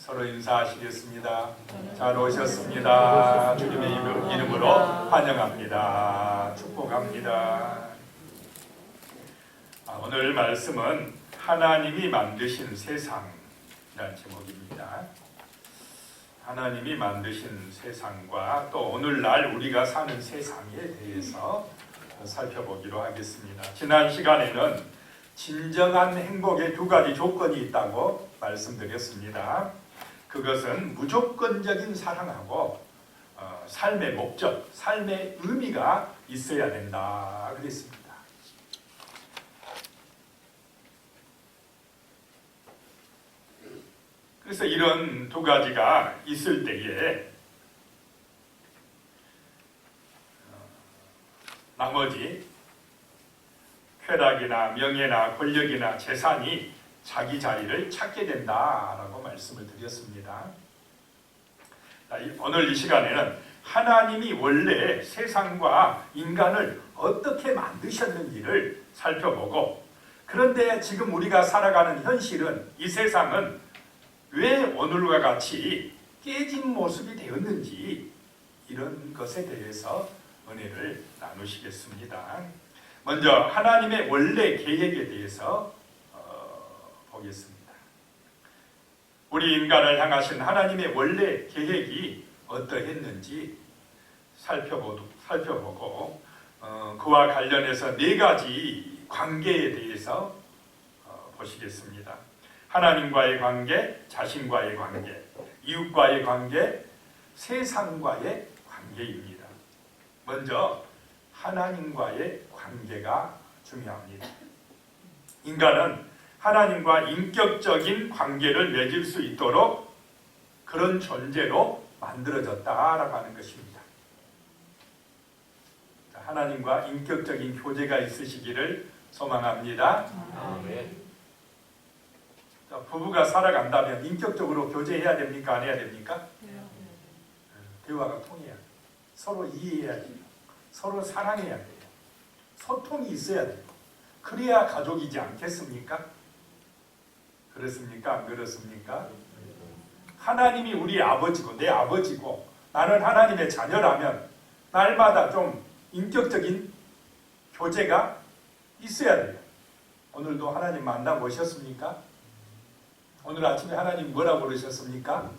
서로 인사하시겠습니다. 잘 오셨습니다. 주님의 이름으로 환영합니다. 축복합니다. 오늘 말씀은 하나님이 만드신 세상이라는 제목입니다. 하나님이 만드신 세상과 또 오늘날 우리가 사는 세상에 대해서 살펴보기로 하겠습니다. 지난 시간에는 진정한 행복의 두 가지 조건이 있다고 말씀드렸습니다. 그것은 무조건적인 사랑하고 삶의 목적, 삶의 의미가 있어야 된다 그랬습니다. 그래서 이런 두 가지가 있을 때에 나머지 쾌락이나 명예나 권력이나 재산이 자기 자리를 찾게 된다라고 말씀을 드렸습니다. 오늘 이 시간에는 하나님이 원래 세상과 인간을 어떻게 만드셨는지를 살펴보고, 그런데 지금 우리가 살아가는 현실은, 이 세상은 왜 오늘과 같이 깨진 모습이 되었는지, 이런 것에 대해서 은혜를 나누시겠습니다. 먼저 하나님의 원래 계획에 대해서 보겠습니다. 우리 인간을 향하신 하나님의 원래 계획이 어떠했는지 살펴보고 그와 관련해서 네 가지 관계에 대해서 보시겠습니다. 하나님과의 관계, 자신과의 관계, 이웃과의 관계, 세상과의 관계입니다. 먼저 하나님과의 관계가 중요합니다. 인간은 하나님과 인격적인 관계를 맺을 수 있도록 그런 존재로 만들어졌다라고 하는 것입니다. 하나님과 인격적인 교제가 있으시기를 소망합니다. 아멘. 부부가 살아간다면 인격적으로 교제해야 됩니까? 안 해야 됩니까? 대화가 통해야 돼요. 서로 이해해야 돼요. 서로 사랑해야 돼요. 소통이 있어야 돼요. 그래야 가족이지 않겠습니까? 그렇습니까? 안 그렇습니까? 하나님이 우리 아버지고 내 아버지고 나는 하나님의 자녀라면 날마다 좀 인격적인 교제가 있어야 돼요. 오늘도 하나님 만나보셨습니까? 오늘 아침에 하나님 뭐라고 그러셨습니까?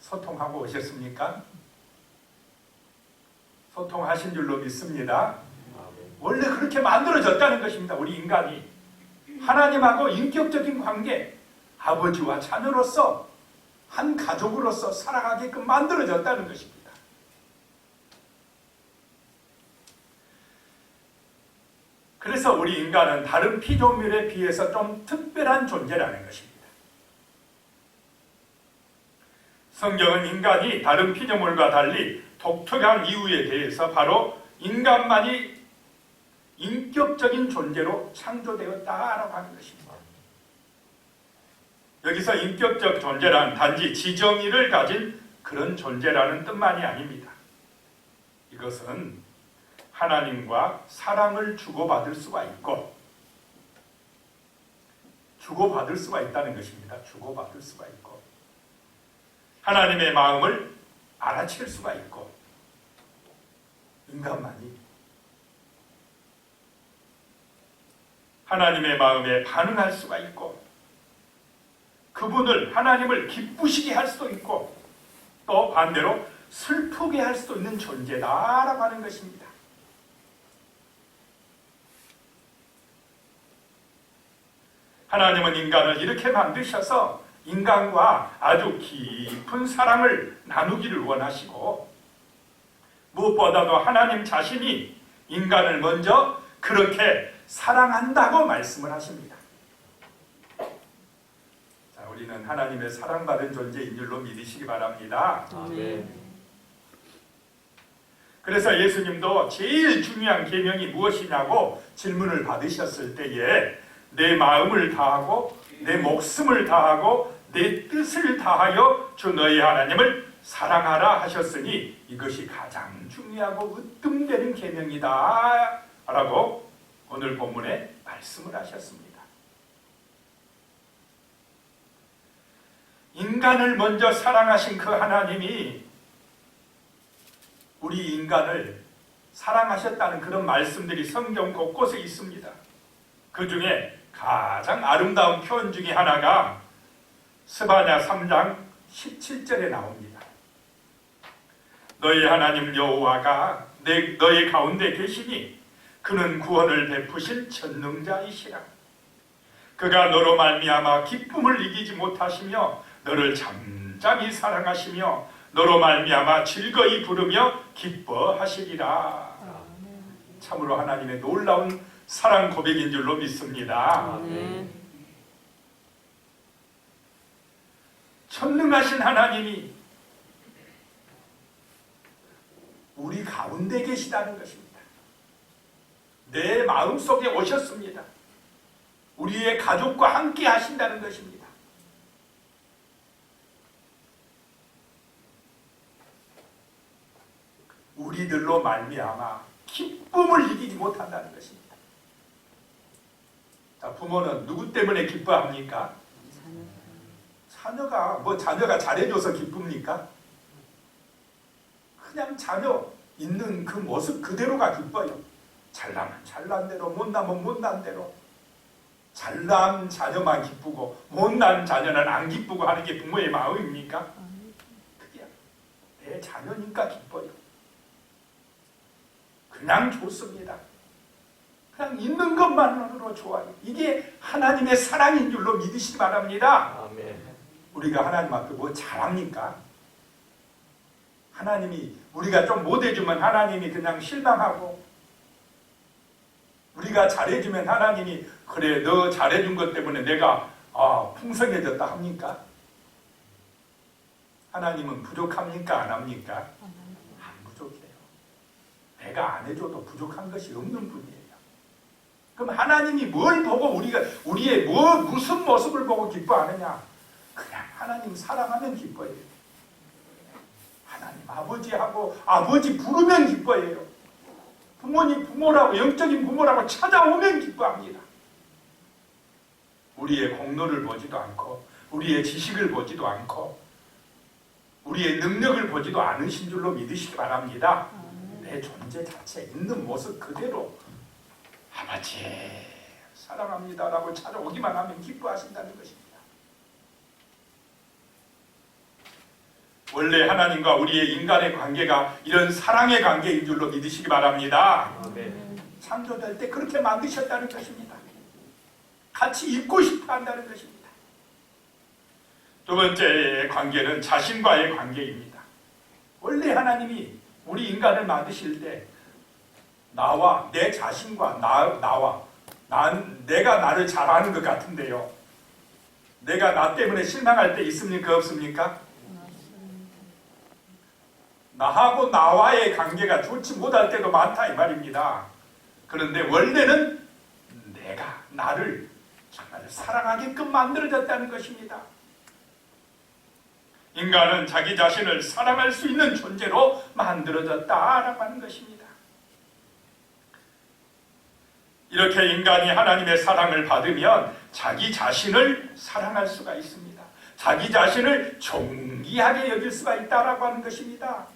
소통하고 오셨습니까? 소통하신 줄로 믿습니다. 원래 그렇게 만들어졌다는 것입니다. 우리 인간이 하나님하고 인격적인 관계, 아버지와 자녀로서 한 가족으로서 살아가게끔 만들어졌다는 것입니다. 그래서 우리 인간은 다른 피조물에 비해서 좀 특별한 존재라는 것입니다. 성경은 인간이 다른 피조물과 달리 독특한 이유에 대해서 바로 인간만이 인격적인 존재로 창조되었다라고 하는 것입니다. 여기서 인격적 존재란 단지 지정의를 가진 그런 존재라는 뜻만이 아닙니다. 이것은 하나님과 사랑을 주고받을 수가 있고, 주고받을 수가 있다는 것입니다. 주고받을 수가 있고, 하나님의 마음을 알아챌 수가 있고, 인간만이 하나님의 마음에 반응할 수가 있고, 그분을, 하나님을 기쁘시게 할 수도 있고, 또 반대로 슬프게 할 수도 있는 존재다라고 하는 것입니다. 하나님은 인간을 이렇게 만드셔서 인간과 아주 깊은 사랑을 나누기를 원하시고, 무엇보다도 하나님 자신이 인간을 먼저 그렇게 사랑한다고 말씀을 하십니다. 자, 우리는 하나님의 사랑받은 존재인 줄로 믿으시기 바랍니다. 아멘. 그래서 예수님도 제일 중요한 계명이 무엇이냐고 질문을 받으셨을 때에 내 마음을 다하고 내 목숨을 다하고 내 뜻을 다하여 주 너희 하나님을 사랑하라 하셨으니 이것이 가장 중요하고 으뜸되는 계명이다 라고 오늘 본문에 말씀을 하셨습니다. 인간을 먼저 사랑하신 그 하나님이 우리 인간을 사랑하셨다는 그런 말씀들이 성경 곳곳에 있습니다. 그 중에 가장 아름다운 표현 중에 하나가 스바냐 3장 17절에 나옵니다. 너희 하나님 여호와가 너희 가운데 계시니 그는 구원을 베푸실 전능자이시라. 그가 너로 말미암아 기쁨을 이기지 못하시며 너를 잠잠히 사랑하시며 너로 말미암아 즐거이 부르며 기뻐하시리라. 참으로 하나님의 놀라운 사랑 고백인 줄로 믿습니다. 전능하신 하나님이 우리 가운데 계시다는 것입니다. 내 마음속에 오셨습니다. 우리의 가족과 함께 하신다는 것입니다. 우리들로 말미암아 기쁨을 이기지 못한다는 것입니다. 자, 부모는 누구 때문에 기뻐합니까? 자녀가 잘해줘서 기쁩니까? 그냥 자녀 있는 그 모습 그대로가 기뻐요. 잘나면 잘난 대로, 못나면 못난 대로. 잘난 자녀만 기쁘고 못난 자녀는 안 기쁘고 하는 게 부모의 마음입니까? 그게 내 자녀니까 기뻐요. 그냥 좋습니다. 그냥 있는 것만으로 좋아요. 이게 하나님의 사랑인 줄로 믿으시기 바랍니다. 아멘. 우리가 하나님 앞에 뭐 잘합니까? 하나님이 우리가 좀 못해주면 하나님이 그냥 실망하고, 우리가 잘해주면 하나님이 그래 너 잘해준 것 때문에 내가 풍성해졌다 합니까? 하나님은 부족합니까? 안 합니까? 안 부족해요. 내가 안 해줘도 부족한 것이 없는 분이에요. 그럼 하나님이 뭘 보고 우리의 무슨 모습을 보고 기뻐하느냐? 그냥 하나님 사랑하면 기뻐해요. 하나님 아버지하고 아버지 부르면 기뻐해요. 부모님 부모라고, 영적인 부모라고 찾아오면 기뻐합니다. 우리의 공로를 보지도 않고 우리의 지식을 보지도 않고 우리의 능력을 보지도 않으신 줄로 믿으시기 바랍니다. 내 존재 자체 있는 모습 그대로 아버지 사랑합니다라고 찾아오기만 하면 기뻐하신다는 것입니다. 원래 하나님과 우리의 인간의 관계가 이런 사랑의 관계인 줄로 믿으시기 바랍니다. 창조될 때 그렇게 만드셨다는 것입니다. 같이 있고 싶어 한다는 것입니다. 두 번째 관계는 자신과의 관계입니다. 원래 하나님이 우리 인간을 만드실 때 나와 내 자신과 내가 나를 잘 아는 것 같은데요. 내가 나 때문에 실망할 때 있습니까? 없습니까? 나하고 나와의 관계가 좋지 못할 때도 많다 이 말입니다. 그런데 원래는 내가 나를 정말 사랑하게끔 만들어졌다는 것입니다. 인간은 자기 자신을 사랑할 수 있는 존재로 만들어졌다라고 하는 것입니다. 이렇게 인간이 하나님의 사랑을 받으면 자기 자신을 사랑할 수가 있습니다. 자기 자신을 존귀하게 여길 수가 있다라고 하는 것입니다.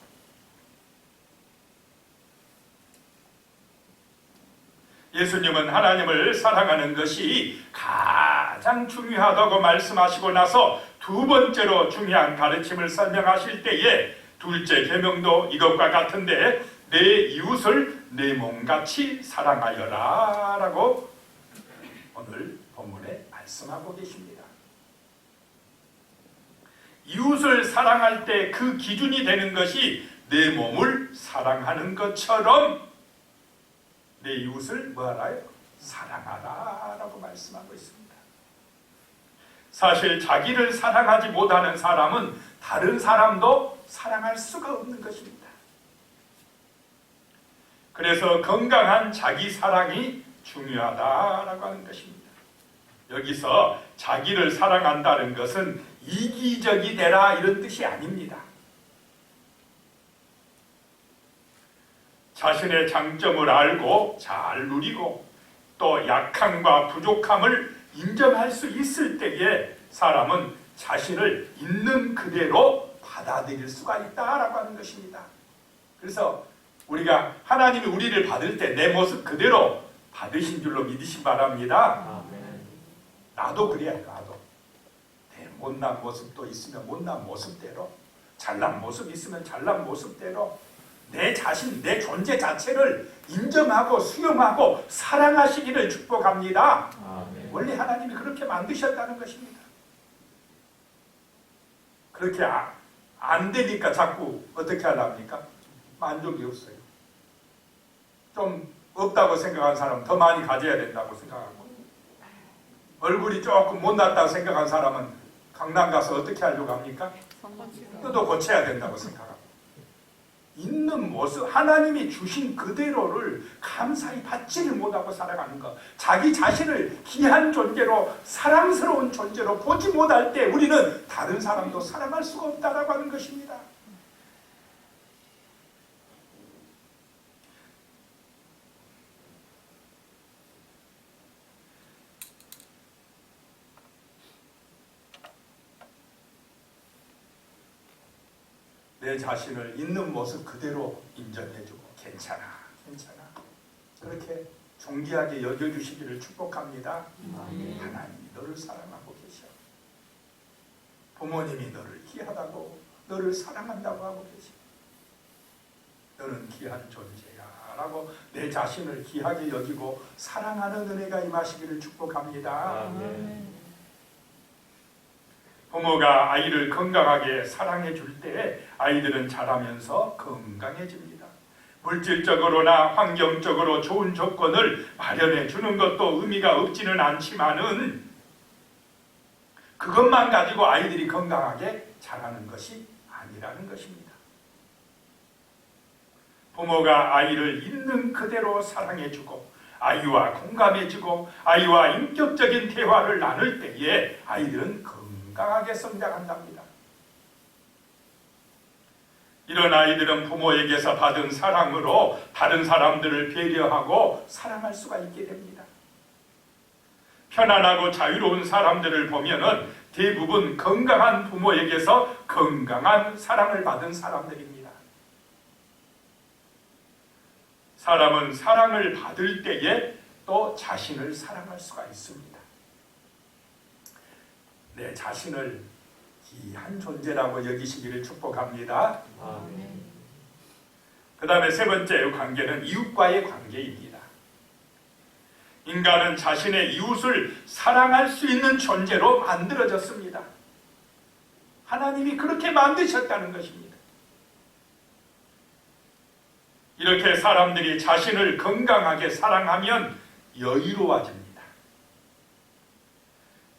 예수님은 하나님을 사랑하는 것이 가장 중요하다고 말씀하시고 나서 두 번째로 중요한 가르침을 설명하실 때에 둘째 계명도 이것과 같은데 내 이웃을 내 몸같이 사랑하여라 라고 오늘 본문에 말씀하고 계십니다. 이웃을 사랑할 때 그 기준이 되는 것이 내 몸을 사랑하는 것처럼 내 이웃을 뭐하라요? 사랑하라 라고 말씀하고 있습니다. 사실 자기를 사랑하지 못하는 사람은 다른 사람도 사랑할 수가 없는 것입니다. 그래서 건강한 자기 사랑이 중요하다라고 하는 것입니다. 여기서 자기를 사랑한다는 것은 이기적이 되라 이런 뜻이 아닙니다. 자신의 장점을 알고 잘 누리고 또 약함과 부족함을 인정할 수 있을 때에 사람은 자신을 있는 그대로 받아들일 수가 있다라고 하는 것입니다. 그래서 우리가 하나님이 우리를 받을 때 내 모습 그대로 받으신 줄로 믿으시 바랍니다. 나도 그래야 해. 나도 내 못난 모습도 있으면 못난 모습대로, 잘난 모습 있으면 잘난 모습대로 내 자신, 내 존재 자체를 인정하고 수용하고 사랑하시기를 축복합니다. 원래 하나님이 그렇게 만드셨다는 것입니다. 그렇게 안 되니까 자꾸 어떻게 하랍니까? 만족이 없어요. 좀 없다고 생각하는 사람은 더 많이 가져야 된다고 생각하고, 얼굴이 조금 못났다고 생각하는 사람은 강남 가서 어떻게 하려고 합니까? 또 고쳐야 된다고 생각하고, 있는 모습, 하나님이 주신 그대로를 감사히 받지를 못하고 살아가는 것, 자기 자신을 귀한 존재로, 사랑스러운 존재로 보지 못할 때 우리는 다른 사람도 사랑할 수가 없다라고 하는 것입니다. 내 자신을 있는 모습 그대로 인정해주고 괜찮아, 괜찮아, 그렇게 존귀하게 여겨주시기를 축복합니다. 하나님이 너를 사랑하고 계셔. 부모님이 너를 귀하다고, 너를 사랑한다고 하고 계셔. 너는 귀한 존재야 라고 내 자신을 귀하게 여기고 사랑하는 은혜가 임하시기를 축복합니다. 부모가 아이를 건강하게 사랑해 줄 때 아이들은 자라면서 건강해집니다. 물질적으로나 환경적으로 좋은 조건을 마련해 주는 것도 의미가 없지는 않지만은 그것만 가지고 아이들이 건강하게 자라는 것이 아니라는 것입니다. 부모가 아이를 있는 그대로 사랑해 주고 아이와 공감해 주고 아이와 인격적인 대화를 나눌 때에 아이들은 건강하게 성장한답니다. 이런 아이들은 부모에게서 받은 사랑으로 다른 사람들을 배려하고 사랑할 수가 있게 됩니다. 편안하고 자유로운 사람들을 보면은 대부분 건강한 부모에게서 건강한 사랑을 받은 사람들입니다. 사람은 사랑을 받을 때에 또 자신을 사랑할 수가 있습니다. 내 자신을 귀한 존재라고 여기시기를 축복합니다. 그 다음에 세 번째 관계는 이웃과의 관계입니다. 인간은 자신의 이웃을 사랑할 수 있는 존재로 만들어졌습니다. 하나님이 그렇게 만드셨다는 것입니다. 이렇게 사람들이 자신을 건강하게 사랑하면 여유로워집니다.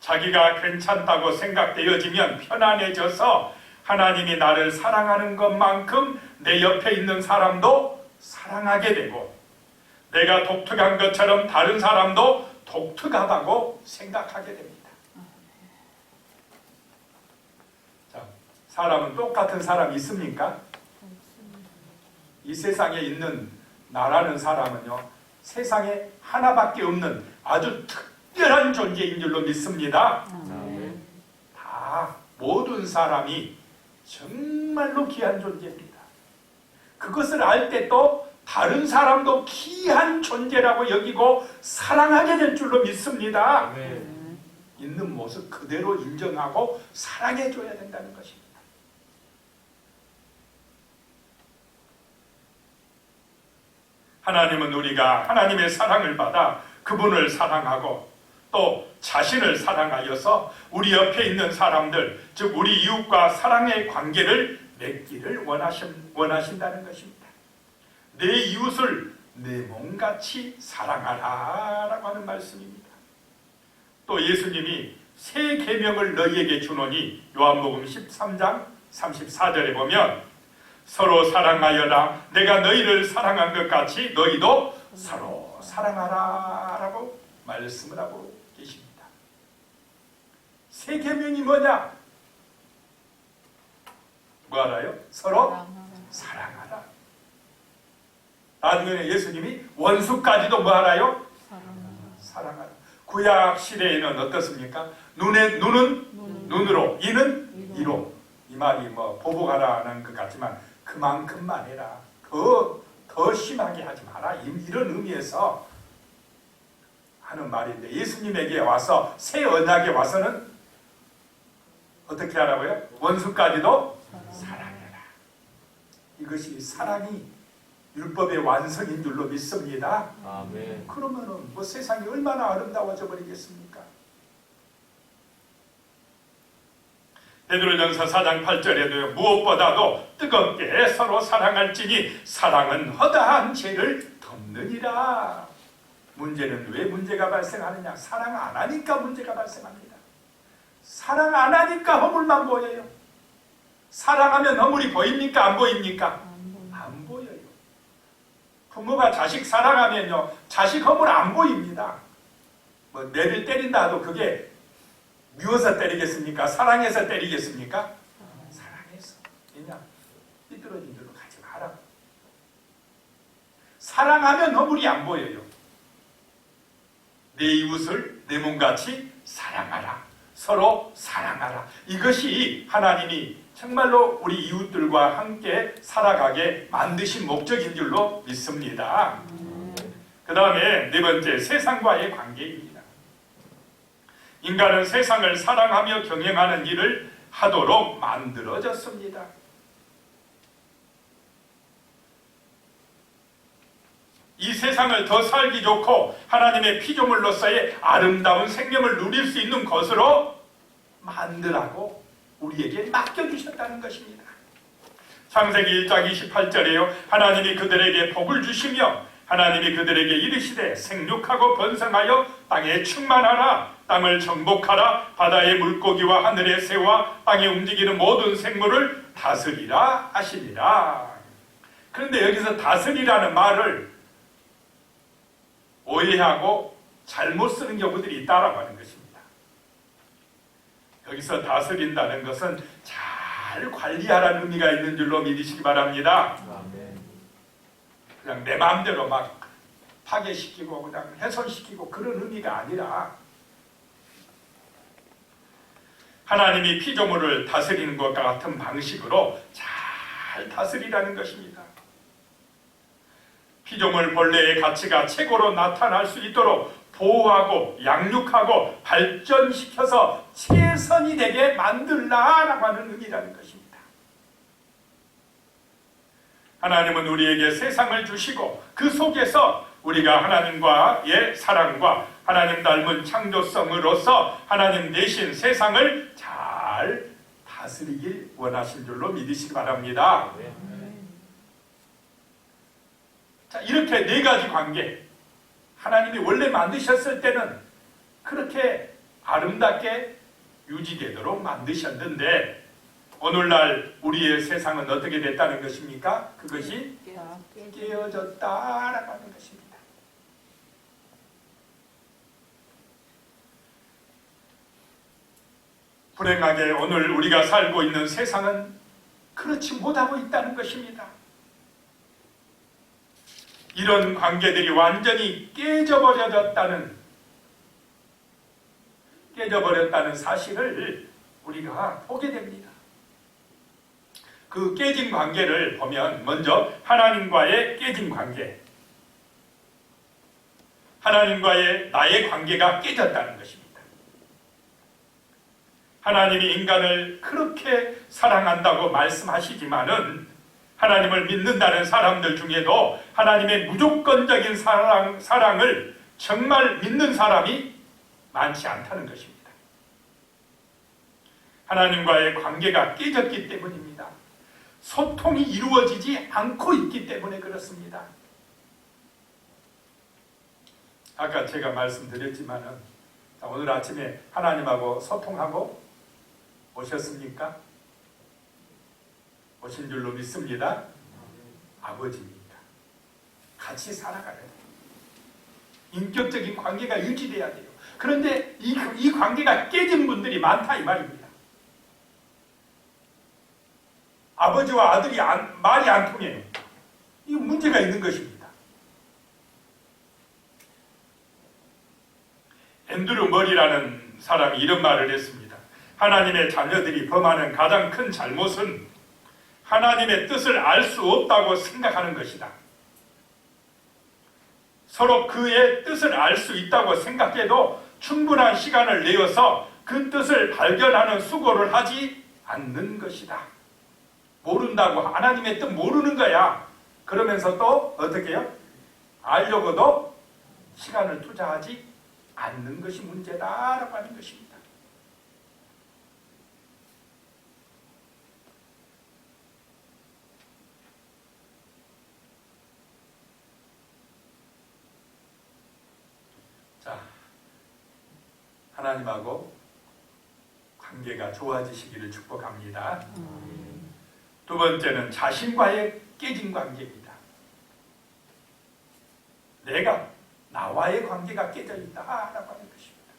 자기가 괜찮다고 생각되어지면 편안해져서 하나님이 나를 사랑하는 것만큼 내 옆에 있는 사람도 사랑하게 되고 내가 독특한 것처럼 다른 사람도 독특하다고 생각하게 됩니다. 자, 사람은 똑같은 사람이 있습니까? 이 세상에 있는 나라는 사람은요, 세상에 하나밖에 없는 아주 특별한 존재인 줄로 믿습니다. 다 모든 사람이 정말로 귀한 존재입니다. 그것을 알 때 또 다른 사람도 귀한 존재라고 여기고 사랑하게 될 줄로 믿습니다. 있는 모습 그대로 인정하고 사랑해줘야 된다는 것입니다. 하나님은 우리가 하나님의 사랑을 받아 그분을 사랑하고 또 자신을 사랑하여서 우리 옆에 있는 사람들, 즉 우리 이웃과 사랑의 관계를 맺기를 원하신다는 것입니다. 내 이웃을 내 몸같이 사랑하라 라고 하는 말씀입니다. 또 예수님이 새 계명을 너희에게 주노니 요한복음 13장 34절에 보면 서로 사랑하여라 내가 너희를 사랑한 것 같이 너희도 서로 사랑하라 라고 말씀을 하고 계십니다. 새 계명이 뭐냐? 뭐 알아요? 서로 사랑하라. 나중에 예수님이 원수까지도 뭐 알아요? 사랑하라. 구약 시대에는 어떻습니까? 눈은 눈으로, 이는 이로. 이 말이 뭐 보복하라는 것 같지만 그만큼만 해라. 더 심하게 하지 마라. 이런 의미에서 하는 말인데, 예수님에게 와서 새 언약에 와서는 어떻게 하라고요? 원수까지도 사랑해라. 이것이 사랑이 율법의 완성인 줄로 믿습니다. 아멘. 그러면은 뭐 세상이 얼마나 아름다워져 버리겠습니까? 베드로전서 4장 8절에도 무엇보다도 뜨겁게 서로 사랑할지니 사랑은 허다한 죄를 덮느니라. 문제는 왜 문제가 발생하느냐? 사랑 안 하니까 문제가 발생합니다. 사랑 안 하니까 허물만 보여요. 사랑하면 허물이 보입니까? 안 보입니까? 안 보여요. 부모가 자식 사랑하면요, 자식 허물 안 보입니다. 뭐 내를 때린다 해도 그게 미워서 때리겠습니까? 사랑해서 때리겠습니까? 사랑해서. 왜냐? 삐뚤어진 길로 가지 마라. 사랑하면 허물이 안 보여요. 내 이웃을 내 몸같이 사랑하라. 서로 사랑하라. 이것이 하나님이 정말로 우리 이웃들과 함께 살아가게 만드신 목적인 줄로 믿습니다. 그 다음에 네 번째, 세상과의 관계입니다. 인간은 세상을 사랑하며 경영하는 일을 하도록 만들어졌습니다. 이 세상을 더 살기 좋고 하나님의 피조물로서의 아름다운 생명을 누릴 수 있는 것으로 만들라고 우리에게 맡겨주셨다는 것입니다. 창세기 1장 28절에요. 하나님이 그들에게 복을 주시며 하나님이 그들에게 이르시되 생육하고 번성하여 땅에 충만하라. 땅을 정복하라. 바다의 물고기와 하늘의 새와 땅에 움직이는 모든 생물을 다스리라 하시니라. 그런데 여기서 다스리라는 말을 오해하고 잘못 쓰는 경우들이 있다라고 하는 것입니다. 여기서 다스린다는 것은 잘 관리하라는 의미가 있는 줄로 믿으시기 바랍니다. 그냥 내 마음대로 막 파괴시키고 그냥 훼손시키고 그런 의미가 아니라 하나님이 피조물을 다스리는 것과 같은 방식으로 잘 다스리라는 것입니다. 피조물 본래의 가치가 최고로 나타날 수 있도록 보호하고 양육하고 발전시켜서 최선이 되게 만들라라고 하는 의미라는 것입니다. 하나님은 우리에게 세상을 주시고 그 속에서 우리가 하나님과의 사랑과 하나님 닮은 창조성으로서 하나님 내신 세상을 잘 다스리길 원하신 줄로 믿으시기 바랍니다. 자, 이렇게 네 가지 관계, 하나님이 원래 만드셨을 때는 그렇게 아름답게 유지되도록 만드셨는데 오늘날 우리의 세상은 어떻게 됐다는 것입니까? 그것이 깨어졌다라고 하는 것입니다. 불행하게 오늘 우리가 살고 있는 세상은 그렇지 못하고 있다는 것입니다. 이런 관계들이 완전히 깨져버렸다는 사실을 우리가 보게 됩니다. 그 깨진 관계를 보면 먼저 하나님과의 깨진 관계, 하나님과의 나의 관계가 깨졌다는 것입니다. 하나님이 인간을 그렇게 사랑한다고 말씀하시지만은 하나님을 믿는다는 사람들 중에도 하나님의 무조건적인 사랑을 정말 믿는 사람이 많지 않다는 것입니다. 하나님과의 관계가 깨졌기 때문입니다. 소통이 이루어지지 않고 있기 때문에 그렇습니다. 아까 제가 말씀드렸지만은 오늘 아침에 하나님하고 소통하고 오셨습니까? 오신 줄로 믿습니다. 아버지입니다. 같이 살아가야 돼요. 인격적인 관계가 유지돼야 돼요. 그런데 이 관계가 깨진 분들이 많다 이 말입니다. 아버지와 아들이 말이 안 통해요. 이거 문제가 있는 것입니다. 앤드류 머리라는 사람이 이런 말을 했습니다. 하나님의 자녀들이 범하는 가장 큰 잘못은 하나님의 뜻을 알 수 없다고 생각하는 것이다. 서로 그의 뜻을 알 수 있다고 생각해도 충분한 시간을 내어서 그 뜻을 발견하는 수고를 하지 않는 것이다. 모른다고 하나님의 뜻 모르는 거야. 그러면서 또 어떻게 해요? 알려고도 시간을 투자하지 않는 것이 문제다라고 하는 것입니다. 자, 하나님하고 관계가 좋아지시기를 축복합니다. 두 번째는 자신과의 깨진 관계입니다. 내가 나와의 관계가 깨져 있다라고 하는 것입니다.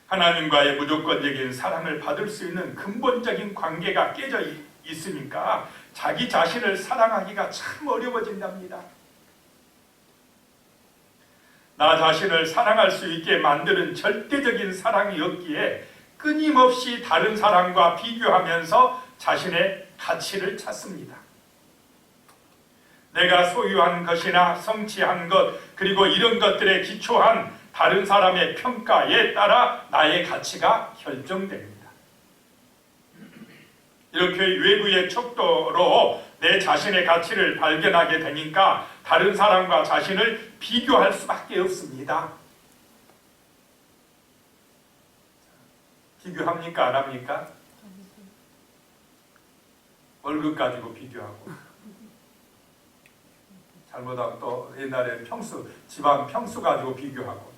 하나님과의 무조건적인 사랑을 받을 수 있는 근본적인 관계가 깨져 있으니까 자기 자신을 사랑하기가 참 어려워진답니다. 나 자신을 사랑할 수 있게 만드는 절대적인 사랑이 없기에 끊임없이 다른 사람과 비교하면서 자신의 가치를 찾습니다. 내가 소유한 것이나 성취한 것, 그리고 이런 것들에 기초한 다른 사람의 평가에 따라 나의 가치가 결정됩니다. 이렇게 외부의 척도로 내 자신의 가치를 발견하게 되니까 다른 사람과 자신을 비교할 수밖에 없습니다. 비교합니까? 안 합니까? 월급 가지고 비교하고, 잘못하면 또 옛날에 평수, 집안 평수 가지고 비교하고.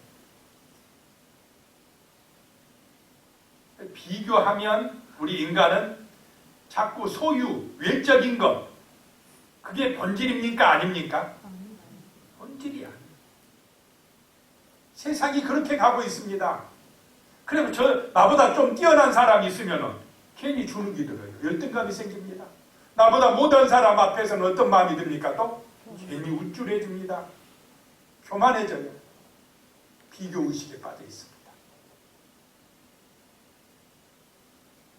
비교하면 우리 인간은 자꾸 소유, 외적인 것, 그게 본질입니까? 아닙니까? 본질이야. 세상이 그렇게 가고 있습니다. 그리고 나보다 좀 뛰어난 사람이 있으면 괜히 주눅이 들어요. 열등감이 생깁니다. 나보다 못한 사람 앞에서는 어떤 마음이 듭니까? 또 괜히 우쭐해집니다. 교만해져요. 비교의식에 빠져 있습니다.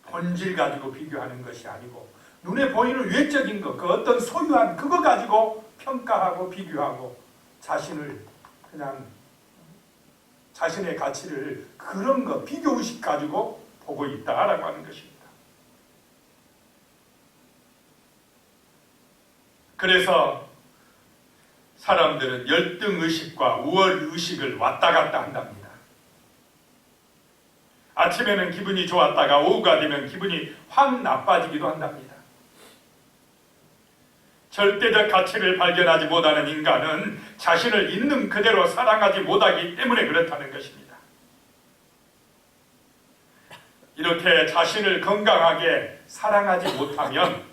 본질 가지고 비교하는 것이 아니고 눈에 보이는 외적인 것, 그 어떤 소유한 그거 가지고 평가하고 비교하고 자신을 그냥 자신의 가치를 그런 거, 비교의식 가지고 보고 있다라고 하는 것입니다. 그래서 사람들은 열등의식과 우월의식을 왔다 갔다 한답니다. 아침에는 기분이 좋았다가 오후가 되면 기분이 확 나빠지기도 한답니다. 절대적 가치를 발견하지 못하는 인간은 자신을 있는 그대로 사랑하지 못하기 때문에 그렇다는 것입니다. 이렇게 자신을 건강하게 사랑하지 못하면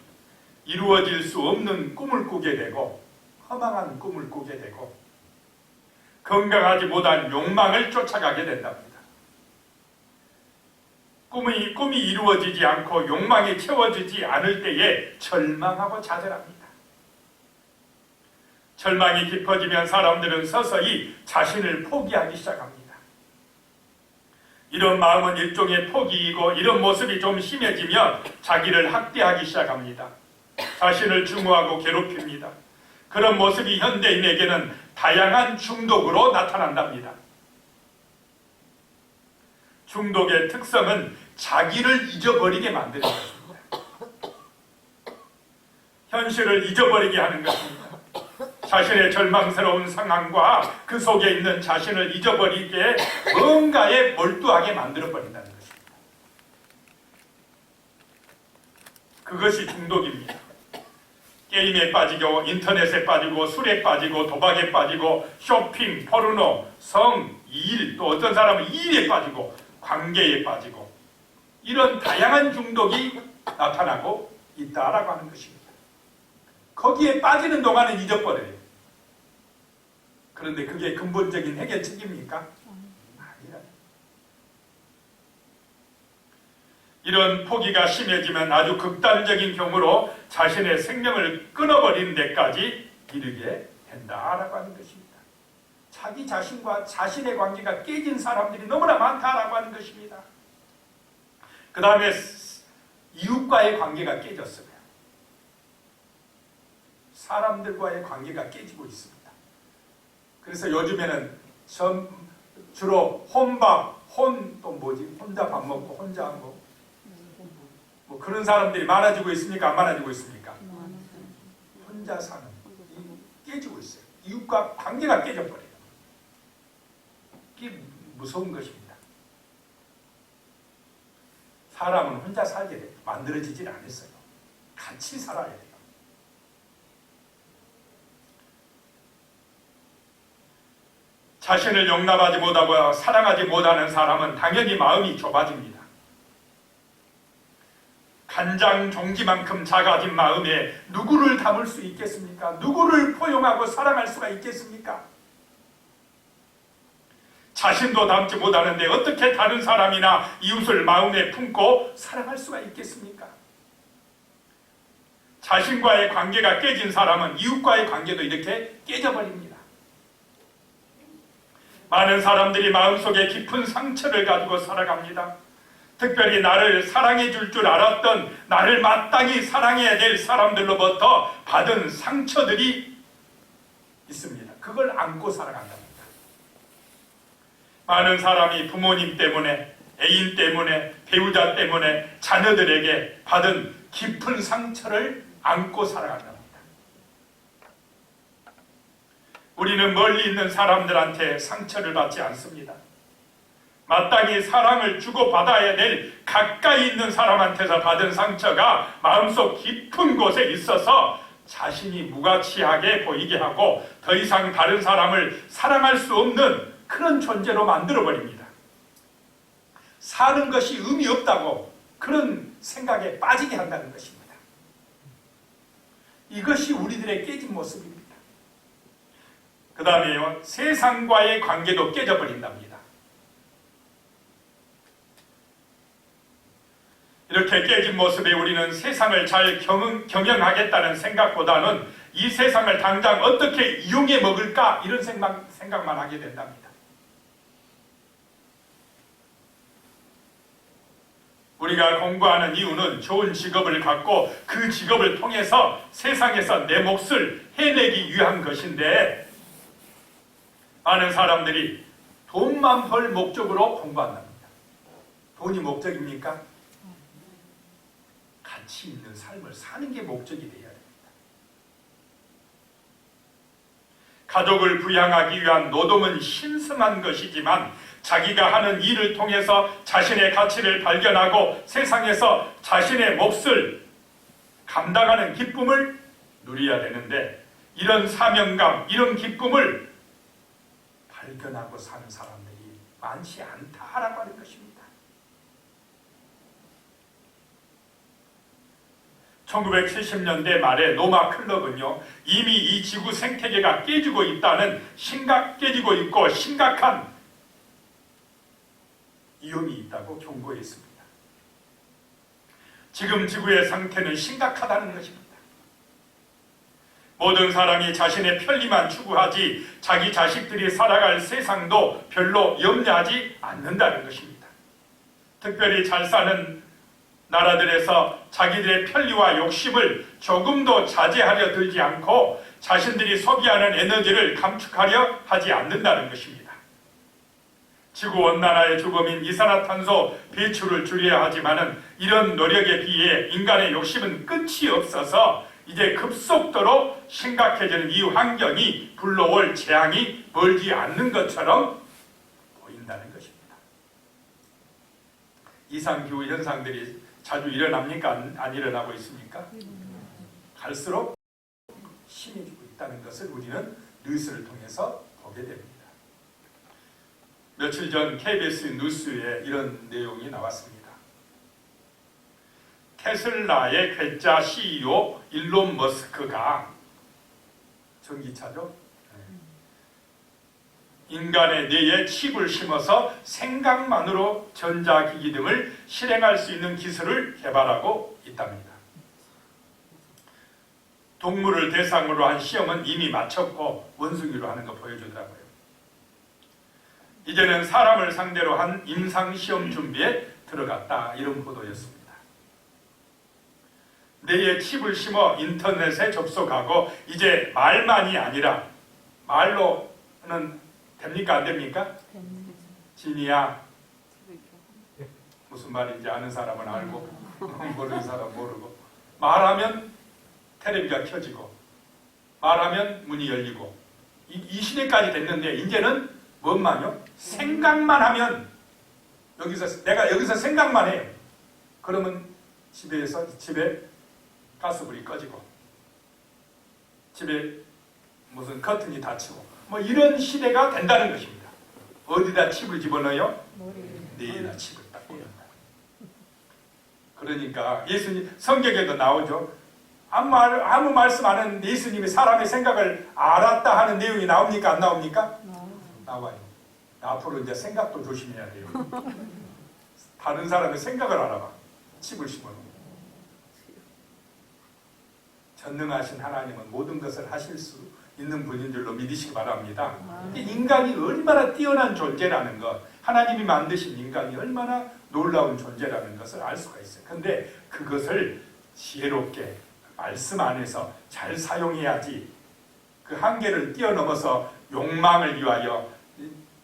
이루어질 수 없는 꿈을 꾸게 되고 허망한 꿈을 꾸게 되고 건강하지 못한 욕망을 쫓아가게 된답니다. 꿈이 이루어지지 않고 욕망이 채워지지 않을 때에 절망하고 좌절합니다. 절망이 깊어지면 사람들은 서서히 자신을 포기하기 시작합니다. 이런 마음은 일종의 포기이고 이런 모습이 좀 심해지면 자기를 학대하기 시작합니다. 자신을 증오하고 괴롭힙니다. 그런 모습이 현대인에게는 다양한 중독으로 나타난답니다. 중독의 특성은 자기를 잊어버리게 만드는 것입니다. 현실을 잊어버리게 하는 것입니다. 자신의 절망스러운 상황과 그 속에 있는 자신을 잊어버리게 뭔가에 몰두하게 만들어버린다는 것입니다. 그것이 중독입니다. 게임에 빠지고 인터넷에 빠지고 술에 빠지고 도박에 빠지고 쇼핑, 포르노, 성, 일, 또 어떤 사람은 일에 빠지고 관계에 빠지고 이런 다양한 중독이 나타나고 있다라고 하는 것입니다. 거기에 빠지는 동안은 잊어버려요. 그런데 그게 근본적인 해결책입니까? 아니라. 이런 포기가 심해지면 아주 극단적인 경우로 자신의 생명을 끊어버리는 데까지 이르게 된다라고 하는 것입니다. 자기 자신과 자신의 관계가 깨진 사람들이 너무나 많다라고 하는 것입니다. 그 다음에 이웃과의 관계가 깨졌어요. 사람들과의 관계가 깨지고 있습니다. 그래서 요즘에는 주로 또 뭐지? 혼자 밥 먹고 혼자 뭐 그런 사람들이 많아지고 있습니까? 안 많아지고 있습니까? 혼자 사는 깨지고 있어요. 이웃과 관계가 깨져버려요. 이게 무서운 것입니다. 사람은 혼자 살게 만들어지질 않았어요. 같이 살아야 돼요. 자신을 용납하지 못하고 사랑하지 못하는 사람은 당연히 마음이 좁아집니다. 간장 종지만큼 작아진 마음에 누구를 담을 수 있겠습니까? 누구를 포용하고 사랑할 수가 있겠습니까? 자신도 담지 못하는데 어떻게 다른 사람이나 이웃을 마음에 품고 사랑할 수가 있겠습니까? 자신과의 관계가 깨진 사람은 이웃과의 관계도 이렇게 깨져버립니다. 많은 사람들이 마음속에 깊은 상처를 가지고 살아갑니다. 특별히 나를 사랑해 줄 알았던, 나를 마땅히 사랑해야 될 사람들로부터 받은 상처들이 있습니다. 그걸 안고 살아간답니다. 많은 사람이 부모님 때문에, 애인 때문에, 배우자 때문에 자녀들에게 받은 깊은 상처를 안고 살아간답니다. 우리는 멀리 있는 사람들한테 상처를 받지 않습니다. 마땅히 사랑을 주고받아야 될 가까이 있는 사람한테서 받은 상처가 마음속 깊은 곳에 있어서 자신이 무가치하게 보이게 하고 더 이상 다른 사람을 사랑할 수 없는 그런 존재로 만들어버립니다. 사는 것이 의미 없다고 그런 생각에 빠지게 한다는 것입니다. 이것이 우리들의 깨진 모습입니다. 그 다음에요, 세상과의 관계도 깨져버린답니다. 이렇게 깨진 모습에 우리는 세상을 잘 경영하겠다는 생각보다는 이 세상을 당장 어떻게 이용해 먹을까 이런 생각만 하게 된답니다. 우리가 공부하는 이유는 좋은 직업을 갖고 그 직업을 통해서 세상에서 내 몫을 해내기 위한 것인데 많은 사람들이 돈만 벌 목적으로 공부한답니다. 돈이 목적입니까? 가치 있는 삶을 사는 게 목적이 되어야 됩니다. 가족을 부양하기 위한 노동은 신성한 것이지만 자기가 하는 일을 통해서 자신의 가치를 발견하고 세상에서 자신의 몫을 감당하는 기쁨을 누려야 되는데 이런 사명감, 이런 기쁨을 발견하고 사는 사람들이 많지 않다라고 하는 것입니다. 1970년대 말에 노마 클럽은요, 이미 이 지구 생태계가 깨지고 있고 심각한 위험이 있다고 경고했습니다. 지금 지구의 상태는 심각하다는 것입니다. 모든 사람이 자신의 편리만 추구하지 자기 자식들이 살아갈 세상도 별로 염려하지 않는다는 것입니다. 특별히 잘 사는 나라들에서 자기들의 편리와 욕심을 조금도 자제하려 들지 않고 자신들이 소비하는 에너지를 감축하려 하지 않는다는 것입니다. 지구온난화의 주범인 이산화탄소 배출을 줄여야 하지만은 이런 노력에 비해 인간의 욕심은 끝이 없어서 이제 급속도로 심각해지는 이 환경이 불러올 재앙이 멀지 않는 것처럼 보인다는 것입니다. 이상기후 현상들이 자주 일어납니까? 안 일어나고 있습니까? 갈수록 심해지고 있다는 것을 우리는 뉴스를 통해서 보게 됩니다. 며칠 전 KBS 뉴스에 이런 내용이 나왔습니다. 테슬라의 괴짜 CEO 일론 머스크가 전기차죠. 인간의 뇌에 칩을 심어서 생각만으로 전자기기 등을 실행할 수 있는 기술을 개발하고 있답니다. 동물을 대상으로 한 시험은 이미 마쳤고 원숭이로 하는 거 보여주더라고요. 이제는 사람을 상대로 한 임상시험 준비에 들어갔다. 이런 보도였습니다. 뇌에 칩을 심어 인터넷에 접속하고 이제 말만이 아니라 말로는 됩니까? 안 됩니까? 진이야, 무슨 말인지 아는 사람은 알고 모르는 사람은 모르고, 말하면 텔레비가 켜지고 말하면 문이 열리고, 이 시대까지 됐는데 이제는 뭔만요? 생각만 하면, 내가 여기서 생각만 해요. 그러면 집에 가스불이 꺼지고 집에 무슨 커튼이 닫히고 뭐 이런 시대가 된다는 것입니다. 어디다 칩을 집어넣어요? 뇌에다 칩을 딱 꽂는 거예요. 그러니까 예수님 성경에도 나오죠. 아무 말씀 안 하는 예수님이 사람의 생각을 알았다 하는 내용이 나옵니까? 안 나옵니까? 나와요. 앞으로 이제 생각도 조심해야 돼요. 다른 사람의 생각을 알아봐. 칩을 심어놓고. 전능하신 하나님은 모든 것을 하실 수 있는 분인 줄로 믿으시기 바랍니다. 인간이 얼마나 뛰어난 존재라는 것, 하나님이 만드신 인간이 얼마나 놀라운 존재라는 것을 알 수가 있어요. 근데 그것을 지혜롭게 말씀 안에서 잘 사용해야지, 그 한계를 뛰어넘어서 욕망을 위하여,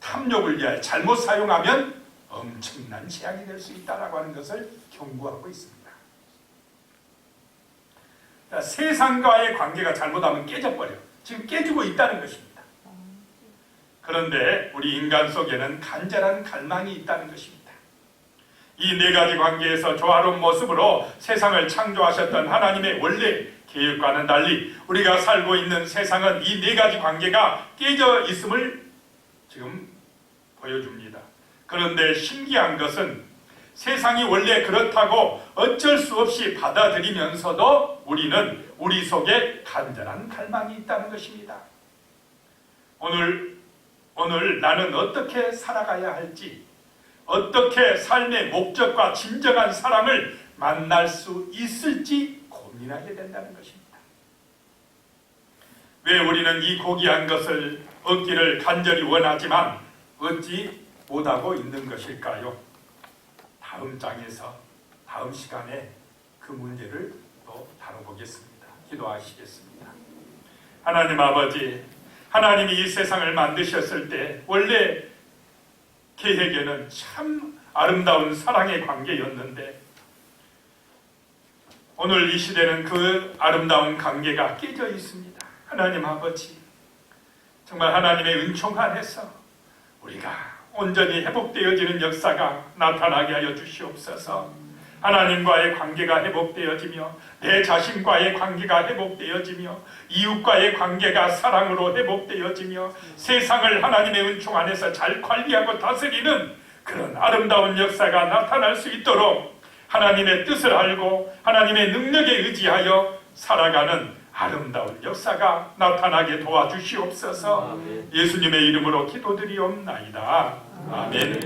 탐욕을 위하여 잘못 사용하면 엄청난 재앙이 될 수 있다라고 하는 것을 경고하고 있습니다. 세상과의 관계가 잘못하면 깨져버려. 지금 깨지고 있다는 것입니다. 그런데 우리 인간 속에는 간절한 갈망이 있다는 것입니다. 이 네 가지 관계에서 조화로운 모습으로 세상을 창조하셨던 하나님의 원래 계획과는 달리 우리가 살고 있는 세상은 이 네 가지 관계가 깨져 있음을 지금 보여줍니다. 그런데 신기한 것은 세상이 원래 그렇다고 어쩔 수 없이 받아들이면서도 우리는 우리 속에 간절한 갈망이 있다는 것입니다. 오늘 나는 어떻게 살아가야 할지, 어떻게 삶의 목적과 진정한 사랑을 만날 수 있을지 고민하게 된다는 것입니다. 왜 우리는 이 고귀한 것을 얻기를 간절히 원하지만 얻지 못하고 있는 것일까요? 다음 시간에 그 문제를 또 다뤄보겠습니다. 기도하시겠습니다. 하나님 아버지, 하나님이 이 세상을 만드셨을 때 원래 계획에는 참 아름다운 사랑의 관계였는데 오늘 이 시대는 그 아름다운 관계가 깨져 있습니다. 하나님 아버지, 정말 하나님의 은총 안에서 우리가 온전히 회복되어지는 역사가 나타나게 하여 주시옵소서. 하나님과의 관계가 회복되어지며 내 자신과의 관계가 회복되어지며 이웃과의 관계가 사랑으로 회복되어지며 세상을 하나님의 은총 안에서 잘 관리하고 다스리는 그런 아름다운 역사가 나타날 수 있도록 하나님의 뜻을 알고 하나님의 능력에 의지하여 살아가는 아름다운 역사가 나타나게 도와주시옵소서. 예수님의 이름으로 기도드리옵나이다. 아멘.